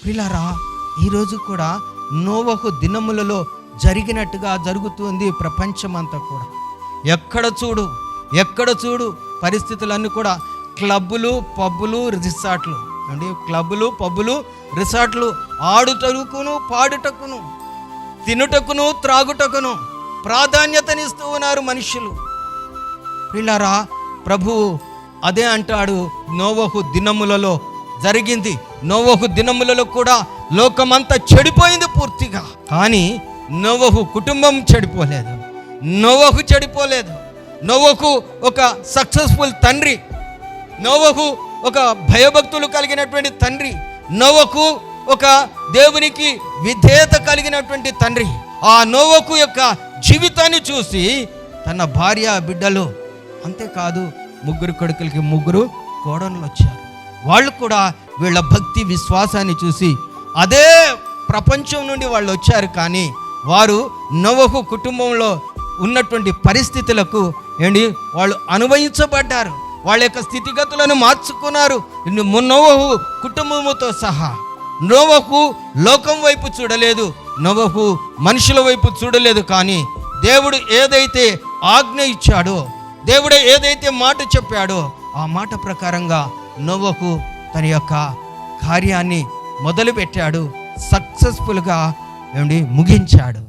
ప్రియులారా, ఈరోజు కూడా నోవహు దినములలో జరిగినట్టుగా జరుగుతుంది ప్రపంచమంతా కూడా. ఎక్కడ చూడు పరిస్థితులన్నీ కూడా క్లబ్బులు, పబ్బులు, రిసార్ట్లు అండి. క్లబ్బులు, పబ్బులు, రిసార్ట్లు ఆడుటకును, పాడుటకును, తినుటకును, త్రాగుటకును ప్రాధాన్యతనిస్తూ ఉన్నారు మనుషులు. ప్రియులారా, ప్రభువు అదే అంటాడు, నోవహు దినములలో జరిగింది. నోవహు దినములలో కూడా లోకమంతా చెడిపోయింది పూర్తిగా. కానీ నోవహు కుటుంబం చెడిపోలేదు. నోవహు ఒక సక్సెస్ఫుల్ తండ్రి. నోవహు ఒక భయభక్తులు కలిగినటువంటి తండ్రి. నోవహు ఒక దేవునికి విధేయత కలిగినటువంటి తండ్రి. ఆ నోవహు యొక్క జీవితాన్ని చూసి తన భార్య, బిడ్డలు, అంతేకాదు 3 కొడుకులకి 3 కోడళ్ళు వచ్చారు. వాళ్ళు కూడా వీళ్ళ భక్తి విశ్వాసాన్ని చూసి అదే ప్రపంచం నుండి వాళ్ళు వచ్చారు. కానీ వారు నోవహు కుటుంబంలో ఉన్నటువంటి పరిస్థితులకు వాళ్ళు అనుభవించబడ్డారు. వాళ్ళ యొక్క స్థితిగతులను మార్చుకున్నారు. నోవహు కుటుంబముతో సహా. నోవహు లోకం వైపు చూడలేదు, నోవహు మనుషుల వైపు చూడలేదు. కానీ దేవుడు ఏదైతే ఆజ్ఞ ఇచ్చాడో, దేవుడు ఏదైతే మాట చెప్పాడో ఆ మాట ప్రకారంగా నోవహు తన యొక్క కార్యాన్ని మొదలుపెట్టాడు, సక్సెస్ఫుల్గా ముగించాడు.